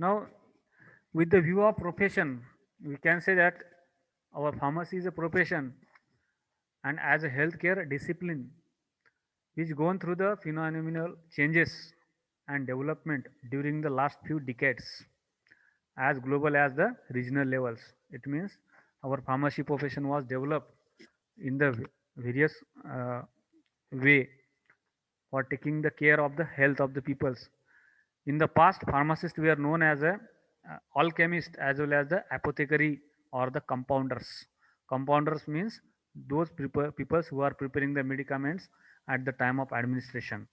Now, with the view of profession, we can say that our pharmacy is a profession and as a healthcare discipline which gone through the phenomenal changes and development during the last few decades as global as the regional levels. It means our pharmacy profession was developed in the various uh, way for taking the care of the health of the peoples. In the past, pharmacists were known as a alchemist as well as the apothecary or the compounders. Compounders means those people who are preparing the medicaments at the time of administration.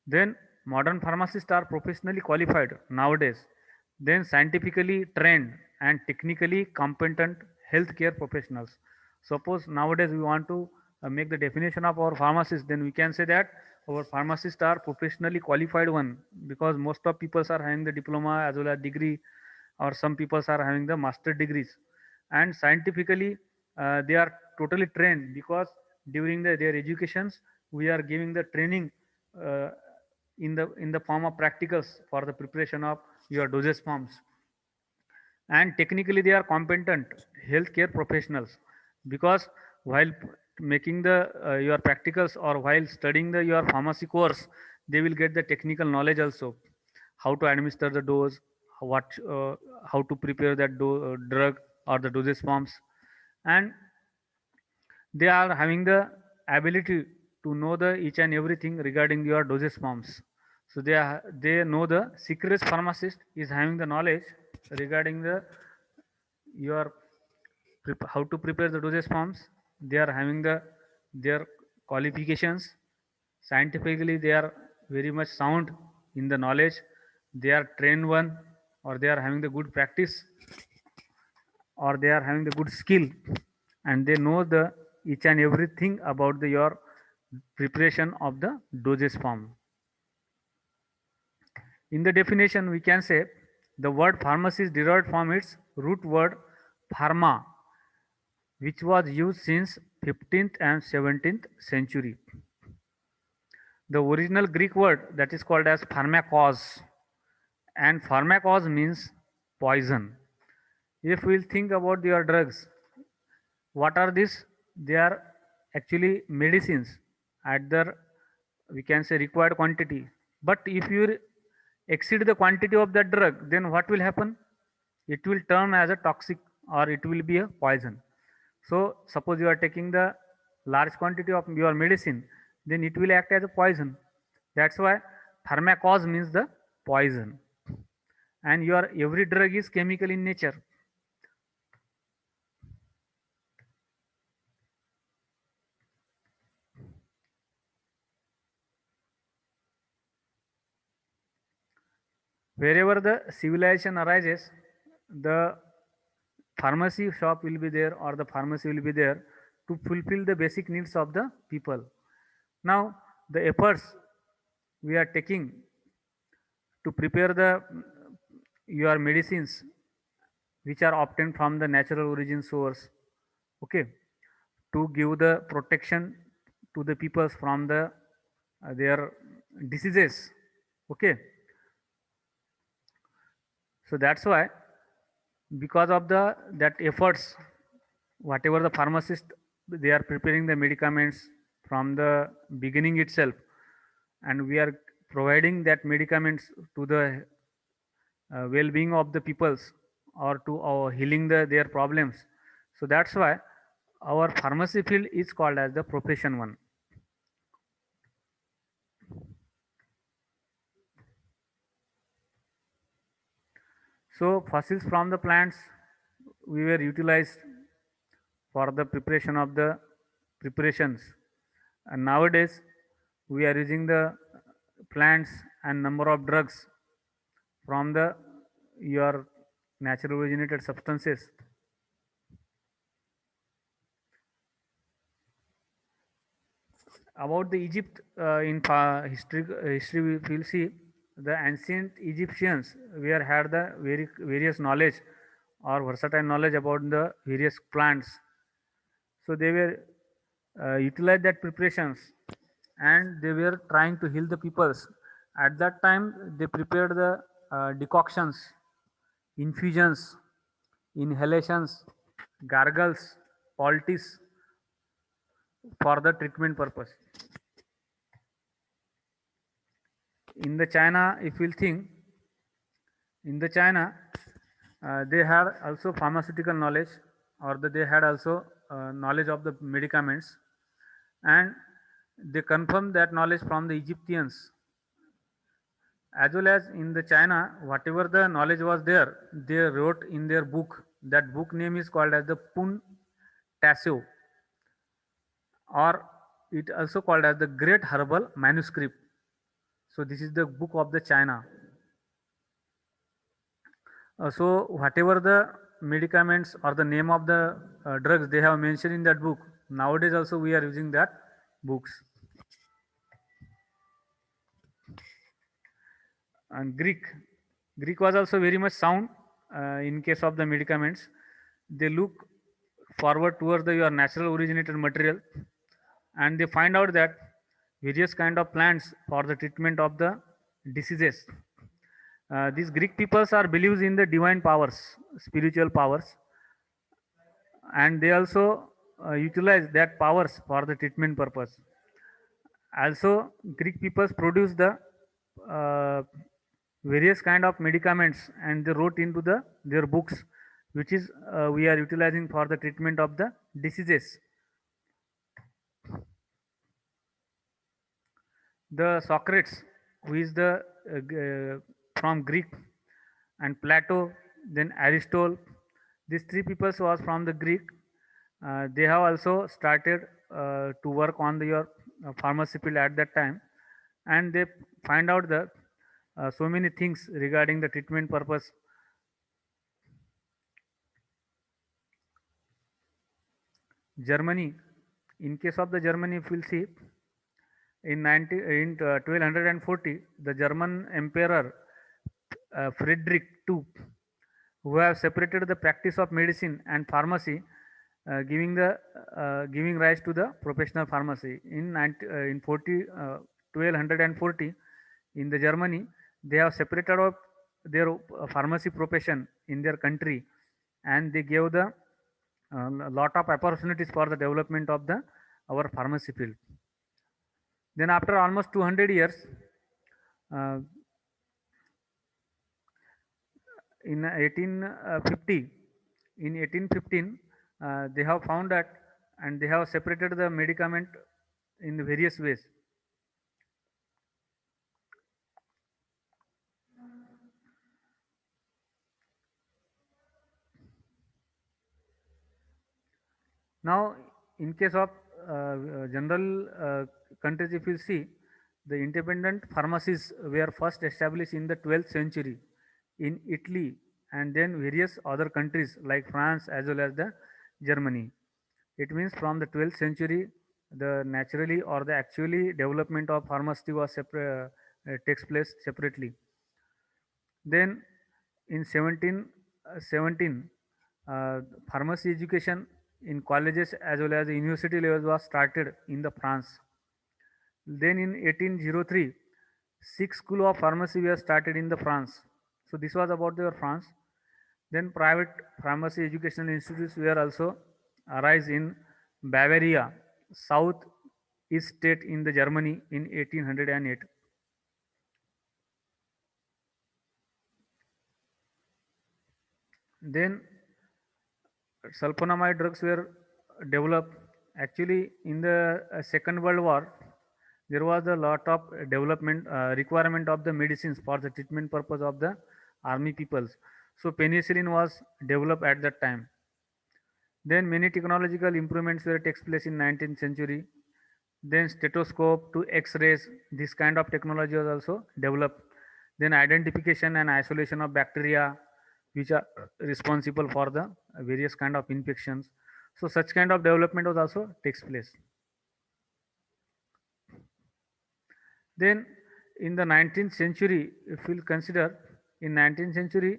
Then modern pharmacists are professionally qualified nowadays. Then scientifically trained and technically competent healthcare professionals. Suppose nowadays we want to make the definition of our pharmacist, then we can say that our pharmacists are professionally qualified one because most of people are having the diploma as well as degree, or some people are having the master degrees, and scientifically they are totally trained because during their educations we are giving the training uh, in the form of practicals for the preparation of your dosage forms, and technically they are competent healthcare professionals because while making the your practicals or while studying the your pharmacy course, they will get the technical knowledge also, how to administer the dose, what how to prepare that drug or the dosage forms, and they are having the ability to know the each and everything regarding your dosage forms. So they know the secret pharmacist is having the knowledge regarding the your how to prepare the dosage forms. They are having their qualifications. Scientifically they are very much sound in the knowledge. They are trained one, or they are having the good practice, or they are having the good skill, and they know the each and everything about the your preparation of the dosage form. In the definition we can say the word pharmacy is derived from its root word pharma, which was used since 15th and 17th century. The original Greek word that is called as pharmakos, and pharmakos means poison. If we'll think about your drugs, what are these? They are actually medicines at the, we can say, required quantity. But if you exceed the quantity of that drug, then what will happen? It will turn as a toxic, or it will be a poison. So suppose you are taking the large quantity of your medicine, then it will act as a poison. That's why pharmakos means the poison. And your every drug is chemical in nature. Wherever the civilization arises, the pharmacy shop will be there, or the pharmacy will be there to fulfill the basic needs of the people. Now, the efforts we are taking to prepare the your medicines which are obtained from the natural origin source, okay, to give the protection to the peoples from their diseases, okay. So that's why, because of the that efforts, whatever the pharmacist, they are preparing the medicaments from the beginning itself, and we are providing that medicaments to the well-being of the peoples, or to our healing their problems. So that's why our pharmacy field is called as the profession one. So fossils from the plants we were utilized for the preparation of the preparations, and nowadays we are using the plants and number of drugs from the your natural originated substances. About the Egypt, in history we will see the ancient Egyptians where had the very various knowledge or versatile knowledge about the various plants. So they were utilized that preparations, and they were trying to heal the peoples. At that time, they prepared the decoctions, infusions, inhalations, gargles, poultice for the treatment purpose. In the China, if you think, in the China, they had also pharmaceutical knowledge, or they had also knowledge of the medicaments, and they confirmed that knowledge from the Egyptians, as well as in the China. Whatever the knowledge was there, they wrote in their book. That book name is called as the Pun Tassio, or it also called as the Great Herbal Manuscript. So this is the book of the China. So whatever the medicaments or the name of the drugs they have mentioned in that book, nowadays also we are using that books. And Greek was also very much sound in case of the medicaments. They look forward towards your natural originated material, and they find out that various kind of plants for the treatment of the diseases. These Greek peoples are believes in the divine powers, spiritual powers, and they also utilize that powers for the treatment purpose. Also, Greek peoples produce the uh, various kind of medicaments, and they wrote into their books, which is we are utilizing for the treatment of the diseases. The Socrates, who is the from Greek, and Plato, then Aristotle. These three peoples was from the Greek. They have also started to work on your pharmacy field at that time, and they find out the so many things regarding the treatment purpose. Germany, in case of the Germany, if we'll see, in 1240, the German Emperor Frederick II, who have separated the practice of medicine and pharmacy, giving rise to the professional pharmacy. In 1240, in the Germany, they have separated out their pharmacy profession in their country, and they gave the lot of opportunities for the development of the our pharmacy field. Then after almost 200 years, uh, in 1850, in 1815, they have found that, and they have separated the medicament in the various ways. Now, in case of general countries, if you see, the independent pharmacies were first established in the 12th century in Italy, and then various other countries like France as well as the Germany. It means from the 12th century, the naturally or the actually development of pharmacy was takes place separately. Then in 1717, pharmacy education in colleges as well as university levels was started in the France. Then in 1803, six school of pharmacy were started in the France. So this was about the France. Then private pharmacy educational institutes were also arise in Bavaria, south east state in the Germany in 1808. Then sulfonamide drugs were developed. Actually, in the Second World War, there was a lot of development requirement of the medicines for the treatment purpose of the army peoples. So penicillin was developed at that time. Then many technological improvements were takes place in 19th century. Then stethoscope to X-rays, this kind of technology was also developed. Then identification and isolation of bacteria, which are responsible for the various kind of infections. So such kind of development was also takes place. Then in the 19th century, if we'll consider, in 19th century,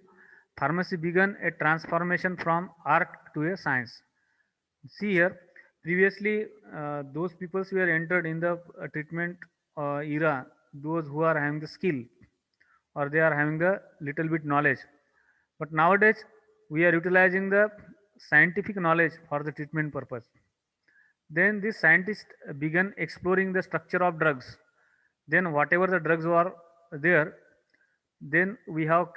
pharmacy began a transformation from art to a science. See here, previously those peoples who were entered in the treatment era, those who are having the skill, or they are having a little bit knowledge. But nowadays, we are utilizing the scientific knowledge for the treatment purpose. Then these scientists began exploring the structure of drugs. Then whatever the drugs were there, then we have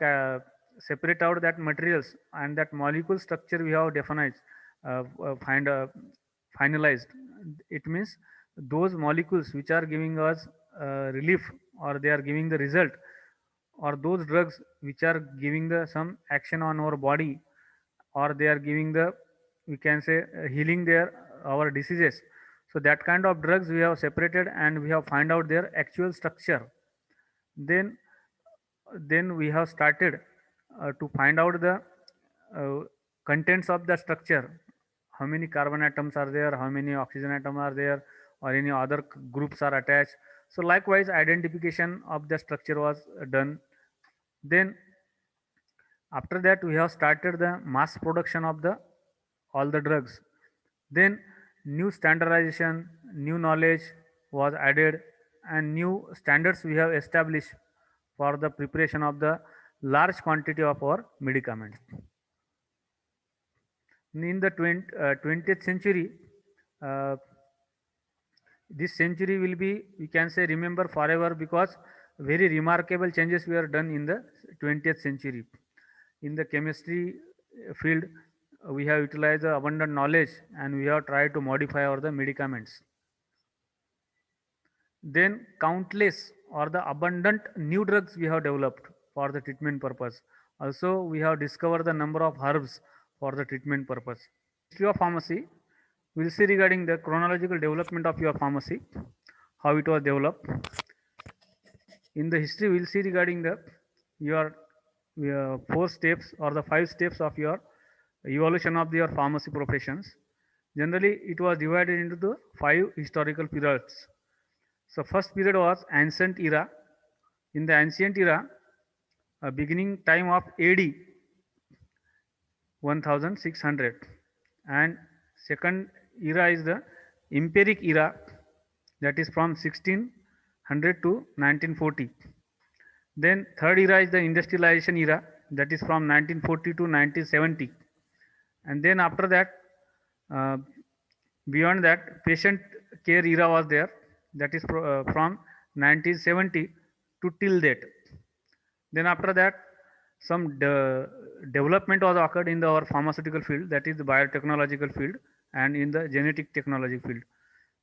separate out that materials and that molecule structure we have defined, find finalized. It means those molecules which are giving us relief, or they are giving the result, or those drugs which are giving the some action on our body, or they are giving the, we can say, healing their our diseases. So that kind of drugs we have separated and we have find out their actual structure. then then we have started to find out the uh, contents of the structure, how many carbon atoms are there, how many oxygen atoms are there, or any other groups are attached. So likewise identification of the structure was done. Then after that we have started the mass production of the all the drugs. Then new standardization, new knowledge was added, and new standards we have established for the preparation of the large quantity of our medicaments. In the 20th century, uh, this century will be, we can say, remember forever, because very remarkable changes were done in the 20th century. In the chemistry field, we have utilized the abundant knowledge and we have tried to modify our the medicaments. Then countless or the abundant new drugs we have developed for the treatment purpose. Also, we have discovered the number of herbs for the treatment purpose. History of pharmacy, we'll see regarding the chronological development of your pharmacy, how it was developed. In the history, we'll see regarding the your 4 steps or the 5 steps of your evolution of your pharmacy professions. Generally, it was divided into the 5 historical periods. So first period was ancient era. In the ancient era, beginning time of AD 1600, and second era is the empiric era, that is from 1600 to 1940. Then third era is the industrialization era, that is from 1940 to 1970. And then after that, uh, beyond that, patient care era was there, that is from 1970 to till date. Then after that, some development was occurred in our pharmaceutical field, that is the biotechnological field, and in the genetic technology field,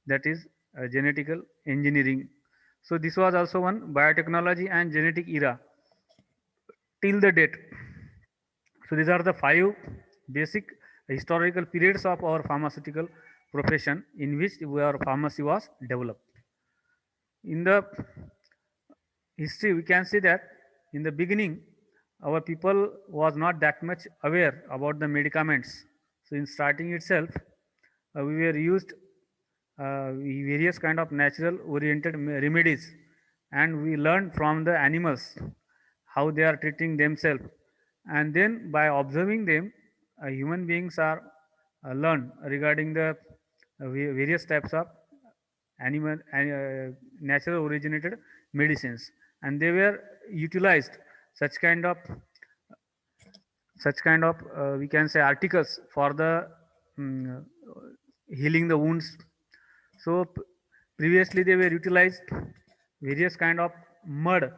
that is genetical engineering. So this was also one biotechnology and genetic era till the date. So these are the 5 basic historical periods of our pharmaceutical profession in which our pharmacy was developed. In the history, we can see that in the beginning, our people was not that much aware about the medicaments. So in starting itself, we were used various kind of natural oriented remedies, and we learned from the animals how they are treating themselves, and then by observing them, human beings are learn regarding the various types of animal natural originated medicines, and they were utilized such kind of we can say articles for the mm, healing the wounds. So previously they were utilized various kind of mud,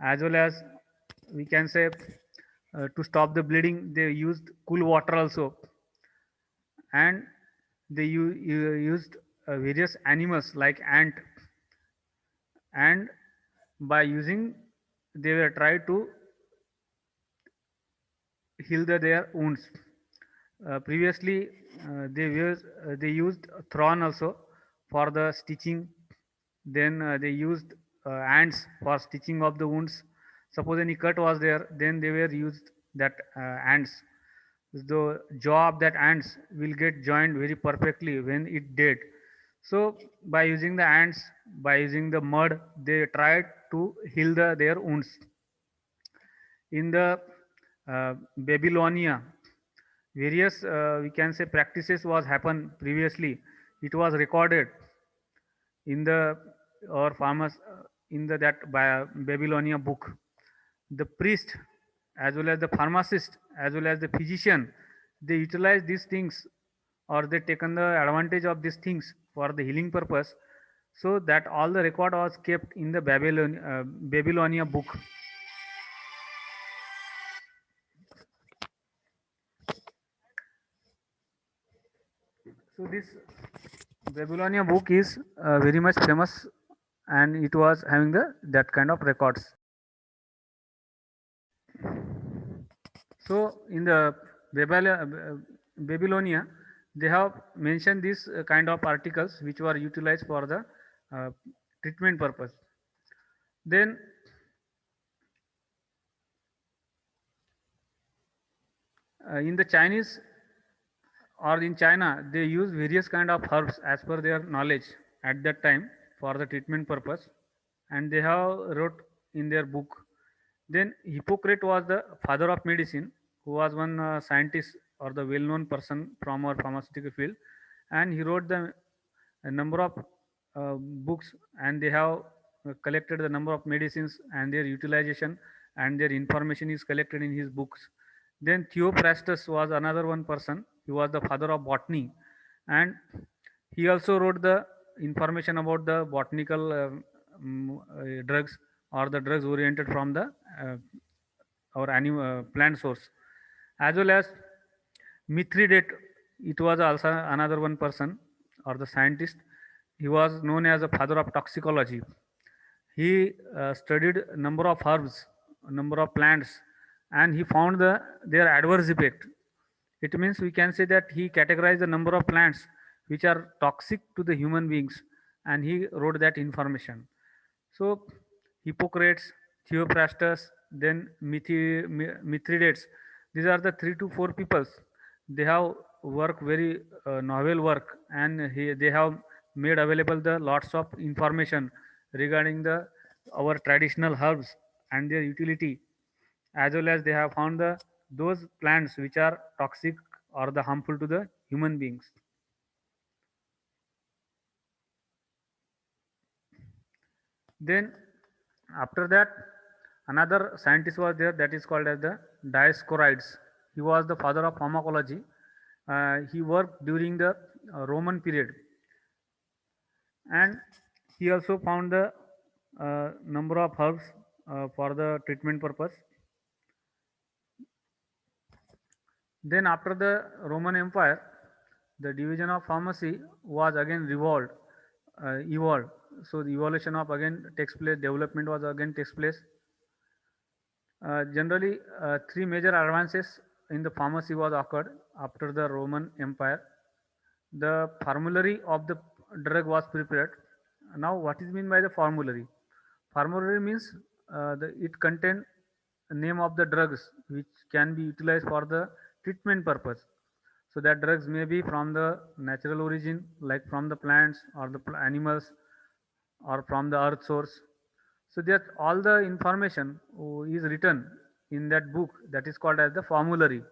as well as, we can say, to stop the bleeding they used cool water also, and they used various animals like ant, and by using, they were tried to heal their wounds. Previously, they used thorn also for the stitching. Then they used ants for stitching of the wounds. Suppose any cut was there, then they were used that ants. The jaw of that ants will get joined very perfectly when it dead. So by using the ants, by using the mud, they tried to heal their wounds. In the Babylonia, various, we can say, practices was happen previously. It was recorded in the or farmers in the that Babylonia book. the priest, as well as the pharmacist, as well as the physician, they utilize these things, or they taken the advantage of these things for the healing purpose, so that all the record was kept in the Babylonia book. So this Babylonia book is very much famous, and it was having the that kind of records. So in the Babylonia, they have mentioned these kind of articles which were utilized for the uh, treatment purpose. Then in the Chinese or in China, they use various kind of herbs as per their knowledge at that time for the treatment purpose, and they have wrote in their book. Then Hippocrates was the father of medicine, who was one scientist or the well-known person from our pharmaceutical field, and he wrote the a number of books, and they have collected the number of medicines and their utilization, and their information is collected in his books. Then Theophrastus was another one person. He was the father of botany, and he also wrote the information about the botanical drugs, or the drugs oriented from the uh, our animal plant source, as well as Mithridates. It was also another one person or the scientist. He was known as the father of toxicology. He studied number of herbs, number of plants, and he found their adverse effect. It means we can say that he categorized the number of plants which are toxic to the human beings, and he wrote that information. So Hippocrates, Theophrastus, then Mithridates. These are the 3 to 4 peoples. They have work very novel work, and they have made available the lots of information regarding the our traditional herbs and their utility, as well as they have found the those plants which are toxic or the harmful to the human beings. Then after that, another scientist was there, that is called as the Dioscorides. He was the father of pharmacology. He worked during the Roman period, and he also found the number of herbs for the treatment purpose. Then after the Roman Empire, the division of pharmacy was again evolved. So the evolution of again takes place, development was again takes place. Generally, three major advances in the pharmacy was occurred after the Roman Empire. The formulary of the drug was prepared. Now, what is meant by the formulary? Formulary means it contains the name of the drugs which can be utilized for the treatment purpose. So that drugs may be from the natural origin, like from the plants or the animals, or from the earth source. So that all the information is written in that book, that is called as the formulary.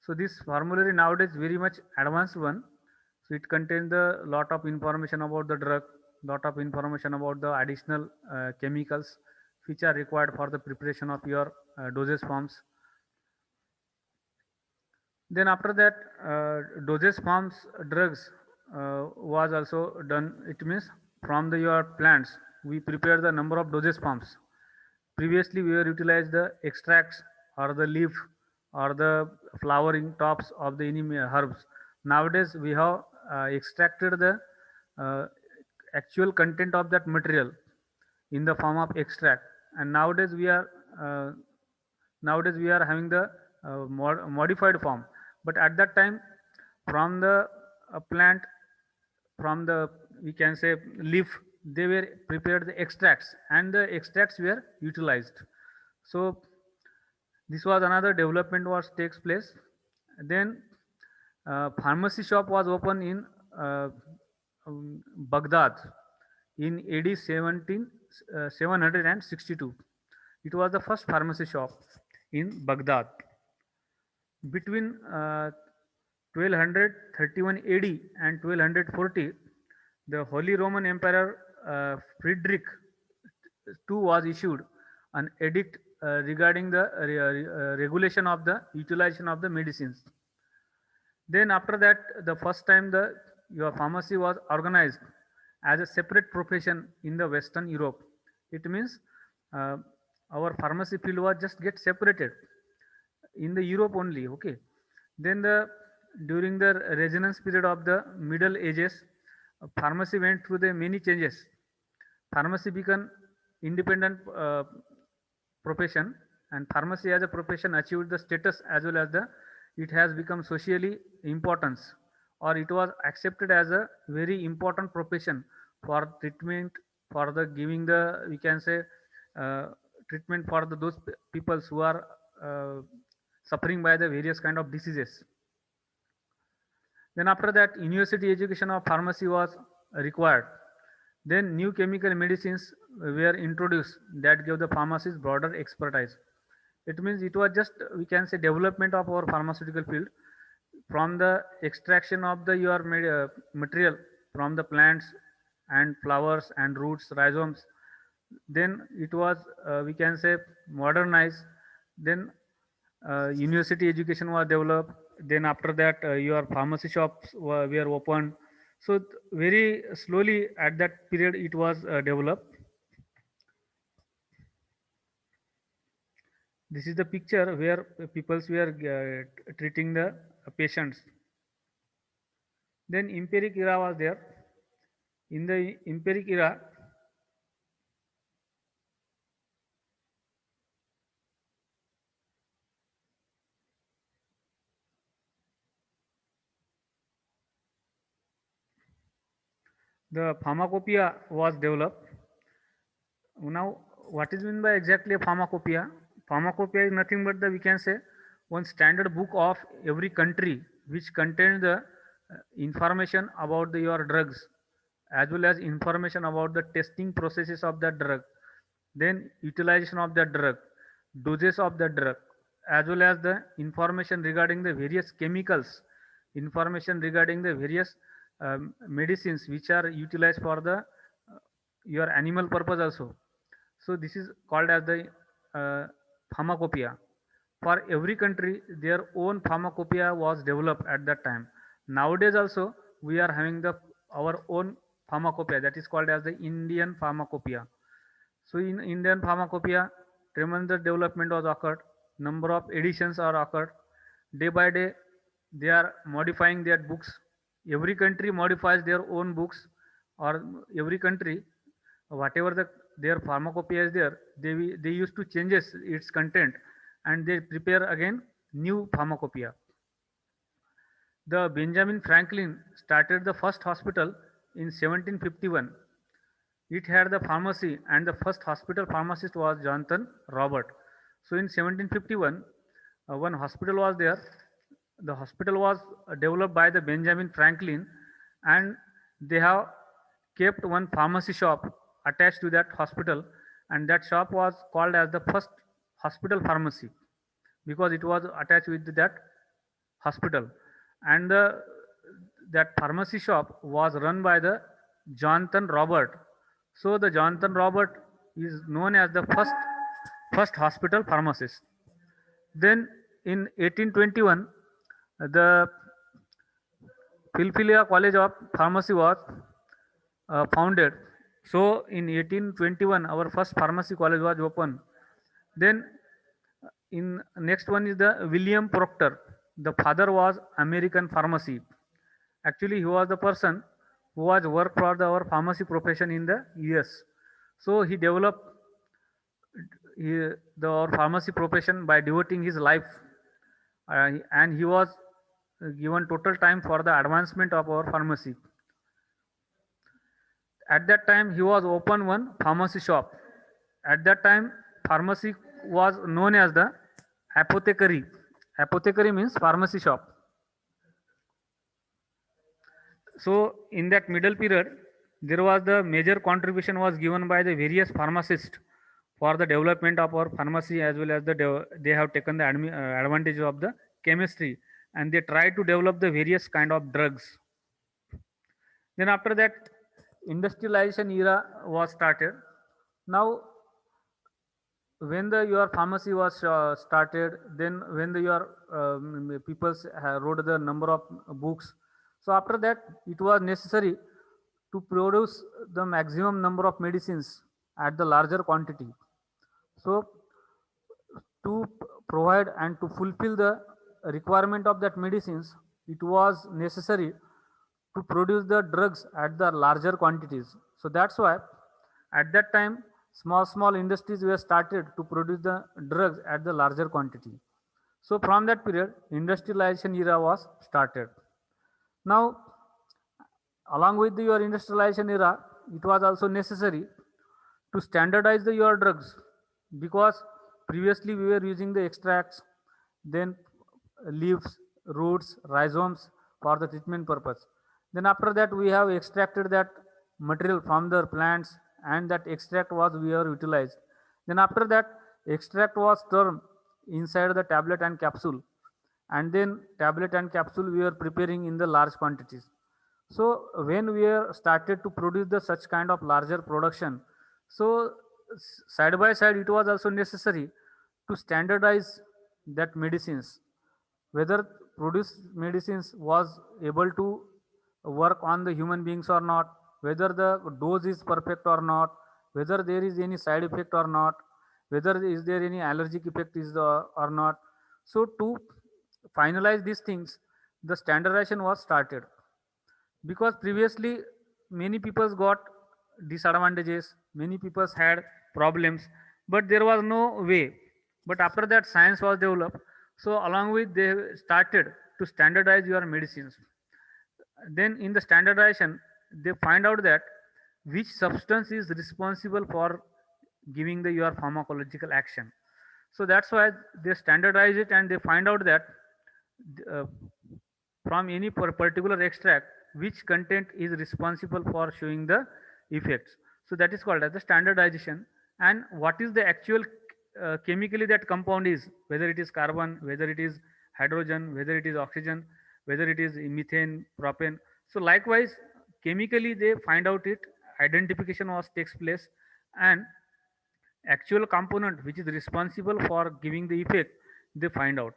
So this formulary nowadays very much advanced one. So it contains a lot of information about the drug, lot of information about the additional chemicals which are required for the preparation of your dosage forms. Then after that, dosage forms drugs was also done. It means from your plants, we prepare the number of dosage forms. Previously, we were utilized the extracts or the leaf or the flowering tops of the enemy herbs. Nowadays, we have extracted the uh, actual content of that material in the form of extract, and uh, nowadays we are having the modified form. But at that time, from the plant, from the, we can say, leaf, they were prepared the extracts, and the extracts were utilized. So this was another development was takes place. Then pharmacy shop was opened in uh, Baghdad in AD 762. It was the first pharmacy shop in Baghdad. Between 1231 AD and 1240, the Holy Roman Emperor Frederick II was issued an edict regarding the regulation of the utilization of the medicines. Then after that, the first time the your pharmacy was organized as a separate profession in the Western Europe. It means uh, our pharmacy field was just get separated in the Europe only. Okay. Then the during the resonance period of the Middle Ages, pharmacy went through the many changes. Pharmacy became independent profession, and pharmacy as a profession achieved the status as well as the it has become socially importance, or it was accepted as a very important profession for treatment, for the giving the we can say uh, treatment for those peoples who are uh, suffering by the various kind of diseases. Then after that, university education of pharmacy was required. Then new chemical medicines were introduced that gave the pharmacist broader expertise. It means it was just we can say development of our pharmaceutical field from the extraction of the your material from the plants and flowers and roots, rhizomes. Then it was we can say modernized. Then university education was developed. Then after that, your pharmacy shops were opened. So very slowly at that period it was developed. This is the picture where people were treating the patients. Then empiric era was there. In the empiric era, the pharmacopoeia was developed. Now, what is meant by exactly a pharmacopoeia? Pharmacopoeia is nothing but the we can say one standard book of every country which contains the information about your drugs as well as information about the testing processes of that drug, then utilization of that drug, doses of the drug, as well as the information regarding the various chemicals, information regarding the various medicines which are utilized for the your animal purpose also. So this is called as the uh, pharmacopoeia. For every country, their own pharmacopoeia was developed at that time. Nowadays also, we are having the our own pharmacopoeia that is called as the Indian pharmacopoeia. So in Indian pharmacopoeia, tremendous development was occurred. Number of editions are occurred. Day by day, they are modifying their books. Every country modifies their own books, or every country, whatever their pharmacopoeia is there, they used to changes its content, and they prepare again new pharmacopoeia. The Benjamin Franklin started the first hospital in 1751. It had the pharmacy, and the first hospital pharmacist was Jonathan Robert. So in 1751, one hospital was there. The hospital was developed by the Benjamin Franklin, and they have kept one pharmacy shop attached to that hospital, and that shop was called as the first hospital pharmacy because it was attached with that hospital. And that pharmacy shop was run by the Jonathan Robert. So the Jonathan Robert is known as the first hospital pharmacist. Then in 1821, the Philadelphia College of Pharmacy was founded. So in 1821, our first pharmacy college was opened. Then in next one is the William Proctor. The father was American pharmacy. Actually, he was the person who was worked for our pharmacy profession in the US. So he developed our pharmacy profession by devoting his life, and he was given total time for the advancement of our pharmacy. At that time, he was open one pharmacy shop. At that time, pharmacy was known as the apothecary. Apothecary means pharmacy shop. So in that middle period, there was the major contribution was given by the various pharmacists for the development of our pharmacy, as well as they have taken the advantage of the chemistry, and they tried to develop the various kind of drugs. Then after that, industrialization era was started. Now when the your pharmacy was started, then when the your people wrote the number of books, so after that it was necessary to produce the maximum number of medicines at the larger quantity. So to provide and to fulfill the requirement of that medicines, it was necessary to produce the drugs at the larger quantities. So that's why at that time small industries were started to produce the drugs at the larger quantity. So from that period industrialization era was started. Now along with your industrialization era, it was also necessary to standardize your drugs, because previously we were using the extracts, then leaves, roots, rhizomes for the treatment purpose. Then after that we have extracted that material from the plants, and that extract was we are utilized. Then after that extract was turned inside the tablet and capsule, and then tablet and capsule we are preparing in the large quantities. So when we are started to produce the such kind of larger production, so side by side it was also necessary to standardize that medicines, whether produced medicines was able to work on the human beings or not, whether the dose is perfect or not, whether there is any side effect or not, whether is there any allergic effect is or not. So to finalize these things, the standardization was started, because previously many people got disadvantages, many people had problems, but there was no way. But after that science was developed, so along with they started to standardize your medicines. Then in the standardization they find out that which substance is responsible for giving the your pharmacological action. So that's why they standardize it, and they find out that uh, from any particular extract which content is responsible for showing the effects. So that is called as the standardization. And what is the actual chemically that compound is, whether it is carbon, whether it is hydrogen, whether it is oxygen, whether it is methane, propane. So likewise chemically they find out it, identification was takes place, and actual component which is responsible for giving the effect they find out.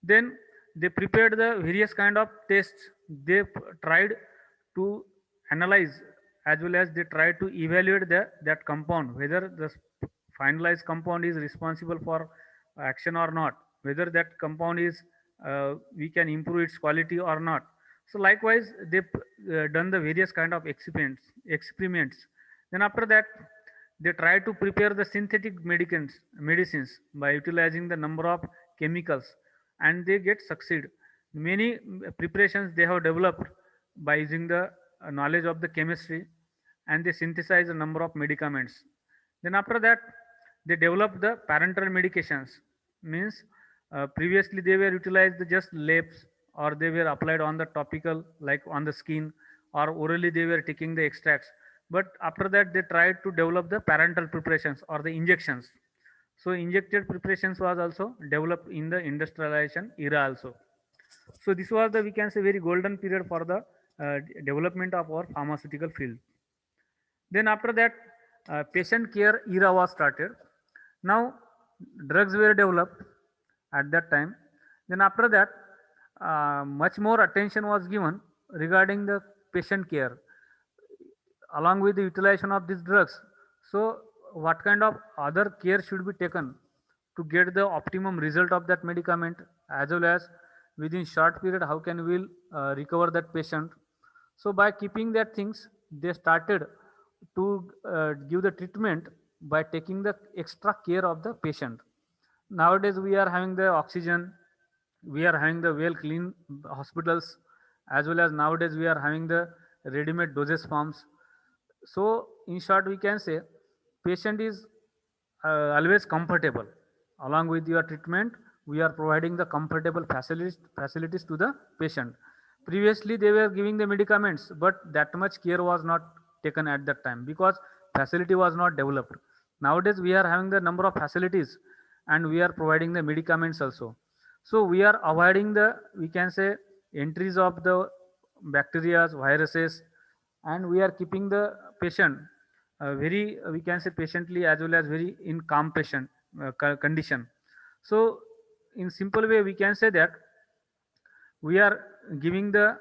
Then they prepared the various kind of tests. They tried to analyze, as well as they tried to evaluate that compound, whether the finalized compound is responsible for action or not, whether that compound is we can improve its quality or not. So likewise they done the various kind of experiments. Then after that they try to prepare the synthetic medicines by utilizing the number of chemicals, and they get succeed. Many preparations they have developed by using the knowledge of the chemistry, and they synthesize a number of medicaments. Then after that they develop the parenteral medications, means previously they were utilized just labs, or they were applied on the topical like on the skin, or orally they were taking the extracts. But after that they tried to develop the parenteral preparations or the injections. So injected preparations was also developed in the industrialization era also. So this was the, we can say, very golden period for the development of our pharmaceutical field. Then after that patient care era was started. Now drugs were developed at that time. Then after that much more attention was given regarding the patient care along with the utilization of these drugs. So what kind of other care should be taken to get the optimum result of that medicament, as well as within short period how can we recover that patient. So by keeping that things, they started to give the treatment by taking the extra care of the patient. Nowadays we are having the oxygen, we are having the well clean hospitals, as well as nowadays we are having the ready-made dosage forms. So in short we can say patient is always comfortable. Along with your treatment we are providing the comfortable facilities to the patient. Previously they were giving the medicaments, but that much care was not taken at that time, because facility was not developed. Nowadays we are having the number of facilities, and we are providing the medicaments also. So we are avoiding the, we can say, entries of the bacteria, viruses, and we are keeping the patient very we can say patiently as well as very in calm patient condition. So in simple way we can say that we are giving the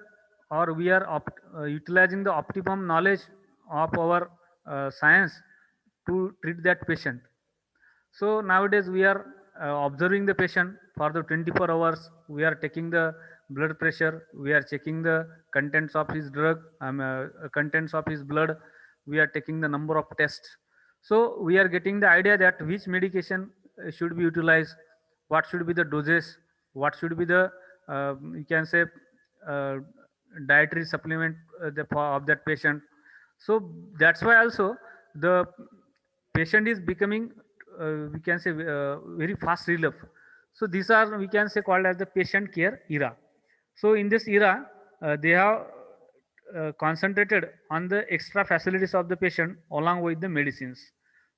or we are utilizing the optimum knowledge of our science to treat that patient. So nowadays we are observing the patient for the 24 hours. We are taking the blood pressure. We are checking the contents of his drug, contents of his blood. We are taking the number of tests. So we are getting the idea that which medication should be utilized, what should be the doses, what should be the you can say uh, dietary supplement of that patient. So that's why also the patient is becoming we can say very fast relief. So these are we can say called as the patient care era. So in this era they have concentrated on the extra facilities of the patient along with the medicines,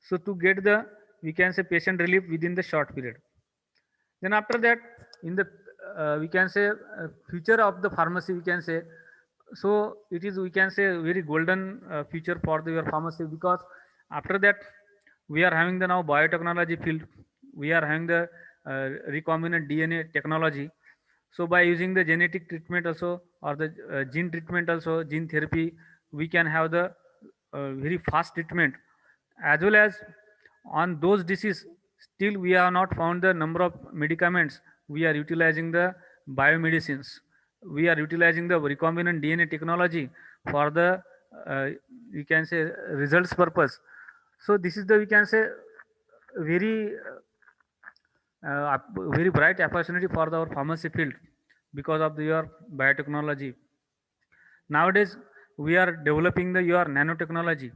so to get the we can say patient relief within the short period. Then after that, in the we can say future of the pharmacy, we can say, so it is we can say very golden future for the, your pharmacy, because after that we are having the now biotechnology field, we are having the recombinant DNA technology. So by using the genetic treatment also or the gene treatment also, gene therapy, we can have the very fast treatment, as well as on those diseases still we have not found the number of medicaments. We are utilizing the biomedicines, we are utilizing the recombinant DNA technology for the uh, we can say results purpose. So this is the we can say very very bright opportunity for our pharmacy field because of the, your biotechnology. Nowadays we are developing the your nanotechnology.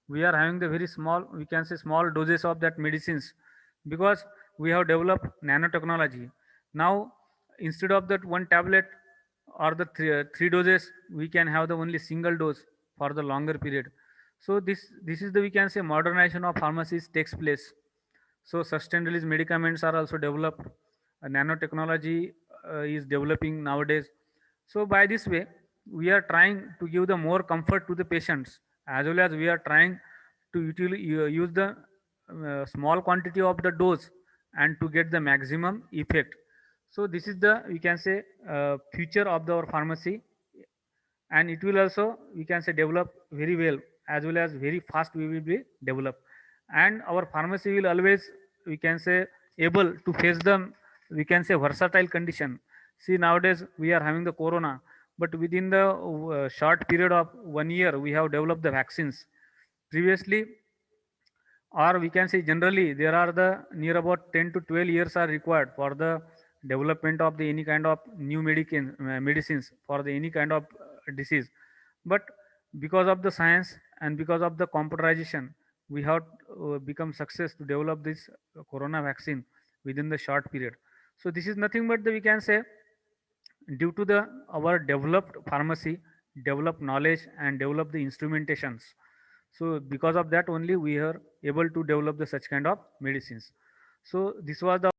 We are having the very small we can say small doses of that medicines, because we have developed nanotechnology. Now instead of that one tablet or the three doses, we can have the only single dose for the longer period. So this is the we can say modernization of pharmacies takes place. So sustained release medicaments are also developed. Nanotechnology is developing nowadays. So by this way, we are trying to give the more comfort to the patients, as well as we are trying to use the small quantity of the dose and to get the maximum effect. So this is the we can say future of our pharmacy, and it will also we can say develop very well, as well as very fast we will be developed. And our pharmacy will always we can say able to face the we can say versatile condition. See nowadays we are having the corona, but within the short period of 1 year we have developed the vaccines. Previously, or we can say generally there are the near about 10 to 12 years are required for the development of the any kind of new medicines for the any kind of disease. But because of the science and because of the computerization, we have become success to develop this corona vaccine within the short period. So this is nothing but the we can say due to the our developed pharmacy, developed knowledge and develop the instrumentations. So because of that only we are able to develop the such kind of medicines. So this was the